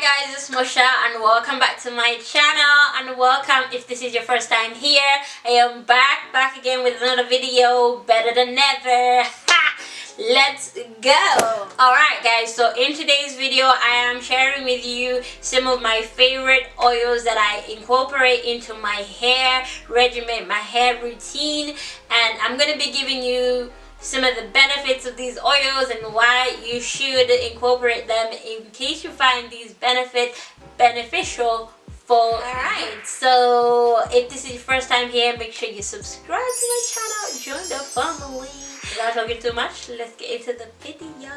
guys, it's Mosha and welcome back to my channel, and welcome if this is your first time here. I am back again with another video, better than ever. Let's go. Alright guys, so in today's video I am sharing with you some of my favorite oils that I incorporate into my hair regimen, my hair routine, and I'm going to be giving you some of the benefits of these oils and why you should incorporate them in case you find these benefits beneficial for. Alright, so if this is your first time here, make sure you subscribe to my channel, join the family. Without talking too much, let's get into the video.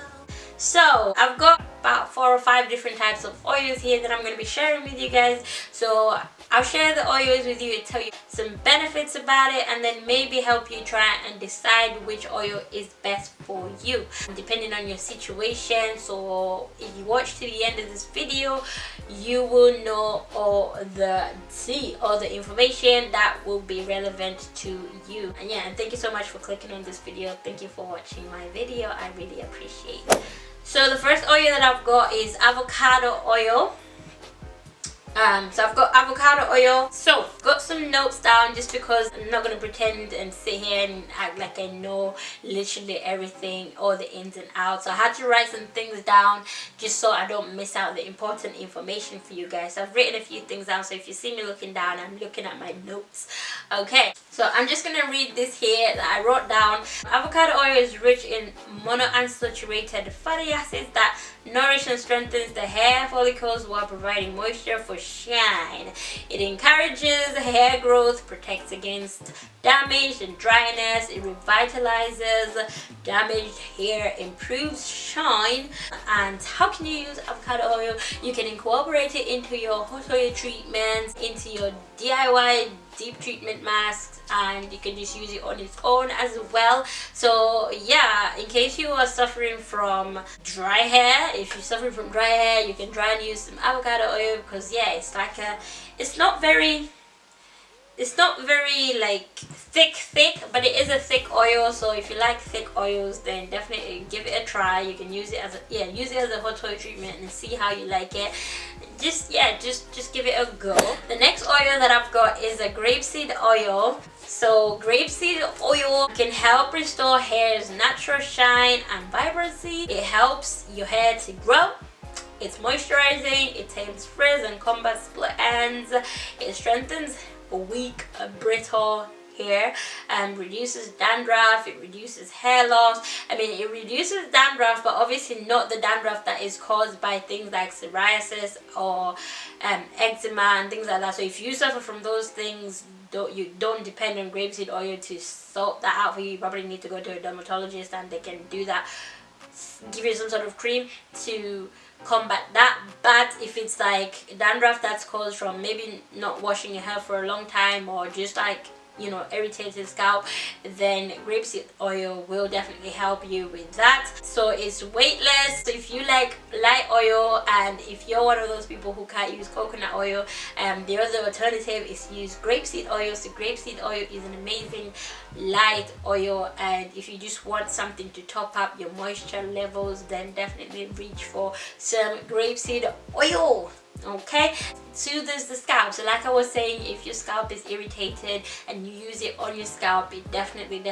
So I've got about 4 or 5 different types of oils here that I'm going to be sharing with you guys. So I'll share the oils with you and tell you some benefits about it, and then maybe help you try and decide which oil is best for you depending on your situation. So if you watch to the end of this video, you will know all the tea, all the information that will be relevant to you. And yeah, and thank you so much for clicking on this video. Thank you for watching my video. I really appreciate it. So the first oil that I've got is avocado oil. So I've got avocado oil. So got some notes down just because I'm not going to pretend and sit here and act like I know literally everything, all the ins and outs. So I had to write some things down just so I don't miss out the important information for you guys. So I've written a few things down, so if you see me looking down, I'm looking at my notes. Okay, so I'm just going to read this here that I wrote down. Avocado oil is rich in monounsaturated fatty acids that nourish and strengthens the hair follicles while providing moisture for shine. It encourages hair growth, protects against damage and dryness, it revitalizes damaged hair, improves shine. And how can you use avocado oil? You can incorporate it into your hot oil treatments, into your DIY deep treatment masks, and you can just use it on its own as well. So yeah, in case you are suffering from dry hair, if you're suffering from dry hair, you can try and use some avocado oil, because yeah, it's like it's not very like thick, but it is a thick oil. So if you like thick oils, then definitely give it a try. You can use it as a hot oil treatment and see how you like it. Just give it a go. The next oil that I've got is a grapeseed oil. So grapeseed oil can help restore hair's natural shine and vibrancy. It helps your hair to grow. It's moisturizing, it tames frizz and combats split ends. It strengthens weak, brittle hair and reduces dandruff. It reduces hair loss. I mean, it reduces dandruff, but obviously not the dandruff that is caused by things like psoriasis or eczema and things like that. So if you suffer from those things, don't depend on grapeseed oil to sort that out for you. You probably need to go to a dermatologist and they can do that, give you some sort of cream to combat that. But if it's like dandruff that's caused from maybe not washing your hair for a long time, or just like, you know, irritated scalp, then grapeseed oil will definitely help you with that. So it's weightless. So if you like light oil, and if you're one of those people who can't use coconut oil, the other alternative is to use grapeseed oil. So grapeseed oil is an amazing light oil, and if you just want something to top up your moisture levels, then definitely reach for some grapeseed oil. Okay, soothes the scalp. So like I was saying, if your scalp is irritated and you use it on your scalp, it definitely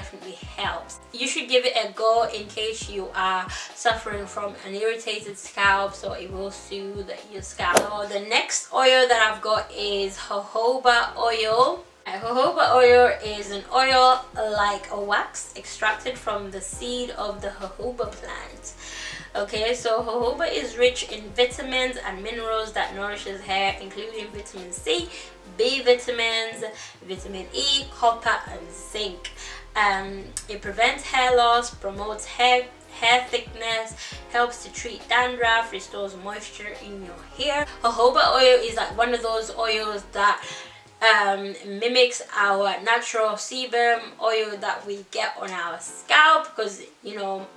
helps. You should give it a go in case you are suffering from an irritated scalp, so it will soothe your scalp. So the next oil that I've got is jojoba oil. Jojoba oil is an oil like a wax extracted from the seed of the jojoba plant. Okay, so jojoba is rich in vitamins and minerals that nourishes hair, including vitamin C, B vitamins, vitamin E, copper and zinc. It prevents hair loss, promotes hair thickness, helps to treat dandruff, restores moisture in your hair. Jojoba oil is like one of those oils that mimics our natural sebum oil that we get on our scalp, because you know,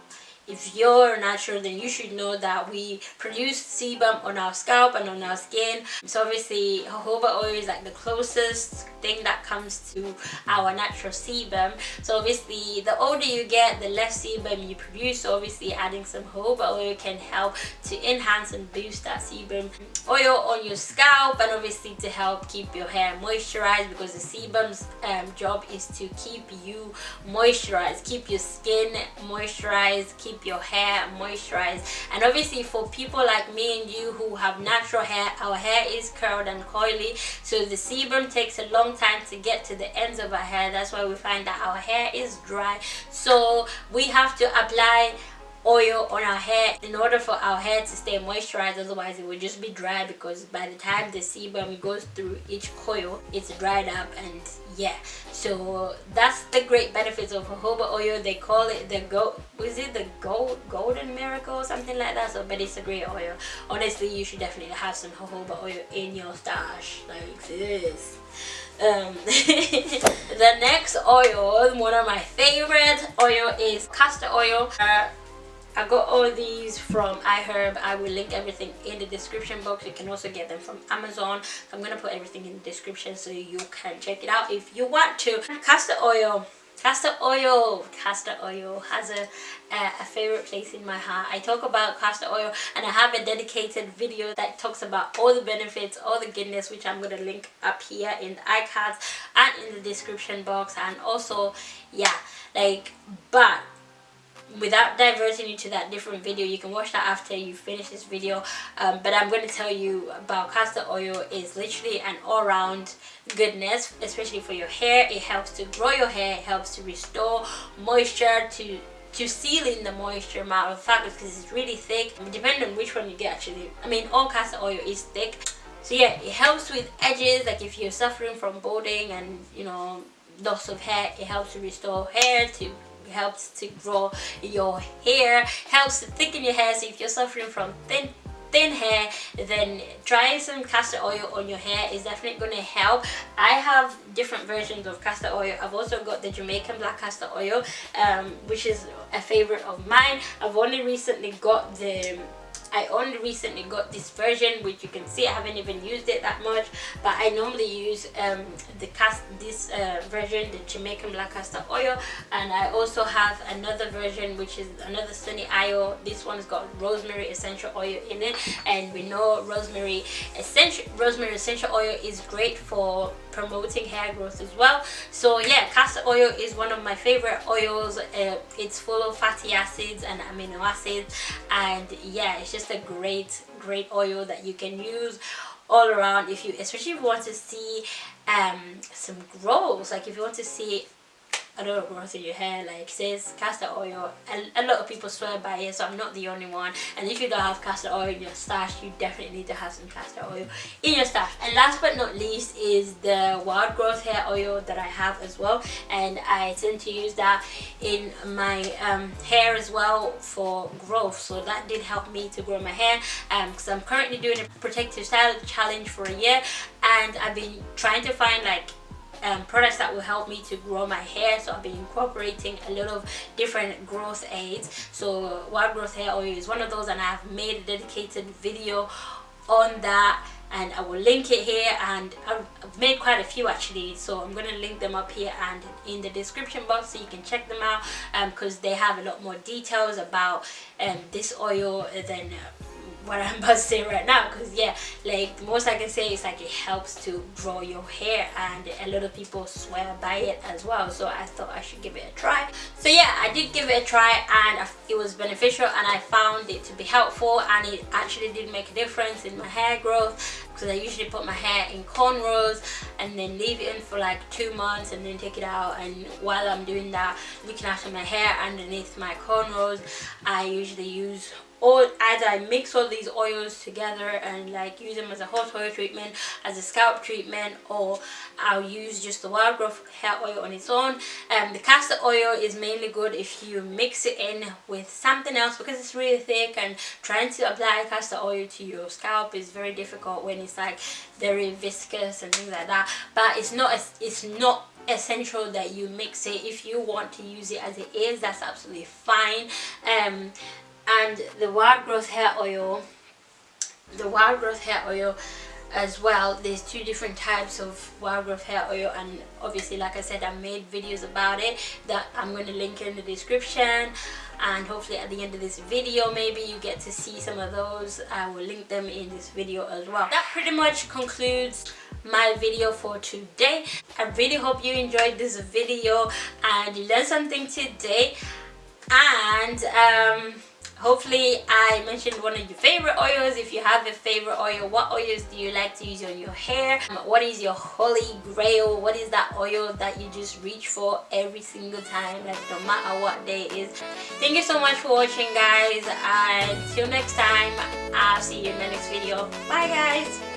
if you're natural, then you should know that we produce sebum on our scalp and on our skin. So obviously jojoba oil is like the closest thing that comes to our natural sebum. So obviously the older you get, the less sebum you produce. So obviously adding some jojoba oil can help to enhance and boost that sebum oil on your scalp, and obviously to help keep your hair moisturized, because the sebum's job is to keep you moisturized, keep your skin moisturized, keep your hair moisturized. And obviously for people like me and you who have natural hair, our hair is curled and coily, so the sebum takes a long time to get to the ends of our hair. That's why we find that our hair is dry, so we have to apply oil on our hair in order for our hair to stay moisturized. Otherwise it would just be dry, because by the time the sebum goes through each coil, it's dried up. And yeah, so that's the great benefits of jojoba oil. They call it the golden miracle or something like that. So but it's a great oil. Honestly, you should definitely have some jojoba oil in your stash like this. The next oil, one of my favorite oil, is castor oil. I got all these from iHerb. I will link everything in the description box. You can also get them from Amazon. I'm gonna put everything in the description so you can check it out if you want to. Castor oil has a favorite place in my heart. I talk about castor oil, and I have a dedicated video that talks about all the benefits, all the goodness, which I'm gonna link up here in the iCards and in the description box. And also, yeah, but without diverting you to that different video, you can watch that after you finish this video. But I'm going to tell you about castor oil. Is literally an all-round goodness, especially for your hair. It helps to grow your hair, it helps to restore moisture, to seal in the moisture. Matter of fact, because it's really thick, depending on which one you get actually. I mean, all castor oil is thick. So yeah, it helps with edges, like if you're suffering from balding and loss of hair, it helps to restore hair, helps to grow your hair, helps to thicken your hair. So if you're suffering from thin hair, then trying some castor oil on your hair is definitely going to help. I have different versions of castor oil. I've also got the Jamaican black castor oil, which is a favorite of mine. I only recently got this version, which you can see I haven't even used it that much, but I normally use this version, the Jamaican black castor oil. And I also have another version, which is another sunny oil. This one's got rosemary essential oil in it, and we know rosemary essential oil is great for promoting hair growth as well. So yeah, castor oil is one of my favorite oils. It's full of fatty acids and amino acids, and yeah, it's just a great oil that you can use all around, especially if you want to see some growth. Like if you want to see a lot of growth in your hair, like says castor oil, and a lot of people swear by it, so I'm not the only one. And if you don't have castor oil in your stash, you definitely need to have some castor oil in your stash. And last but not least is the wild growth hair oil that I have as well, and I tend to use that in my hair as well for growth. So that did help me to grow my hair, because I'm currently doing a protective style challenge for a year, and I've been trying to find products that will help me to grow my hair. So I've been incorporating a lot of different growth aids. So wild growth hair oil is one of those, and I've made a dedicated video on that, and I will link it here. And I've made quite a few actually, so I'm going to link them up here and in the description box so you can check them out, because they have a lot more details about this oil than what I'm about to say right now. Because yeah, the most I can say is it helps to grow your hair, and a lot of people swear by it as well. So I thought I should give it a try. So yeah, I did give it a try, and it was beneficial, and I found it to be helpful, and it actually did make a difference in my hair growth. Because I usually put my hair in cornrows and then leave it in for 2 months and then take it out, and while I'm doing that, looking after my hair underneath my cornrows, I usually use either I mix all these oils together and use them as a hot oil treatment, as a scalp treatment, or I'll use just the wild growth hair oil on its own. The castor oil is mainly good if you mix it in with something else, because it's really thick, and trying to apply castor oil to your scalp is very difficult when it's very viscous and things like that. But it's not essential that you mix it. If you want to use it as it is, that's absolutely fine. And the wild growth hair oil, as well, there's two different types of wild growth hair oil, and obviously, like I said, I made videos about it that I'm going to link in the description, and hopefully at the end of this video maybe you get to see some of those. I will link them in this video as well. That pretty much concludes my video for today. I really hope you enjoyed this video and you learned something today, and hopefully I mentioned one of your favorite oils. If you have a favorite oil, what oils do you like to use on your hair? What is your holy grail? What is that oil that you just reach for every single time, like no matter what day it is? Thank you so much for watching, guys. Until next time, I'll see you in the next video. Bye, guys.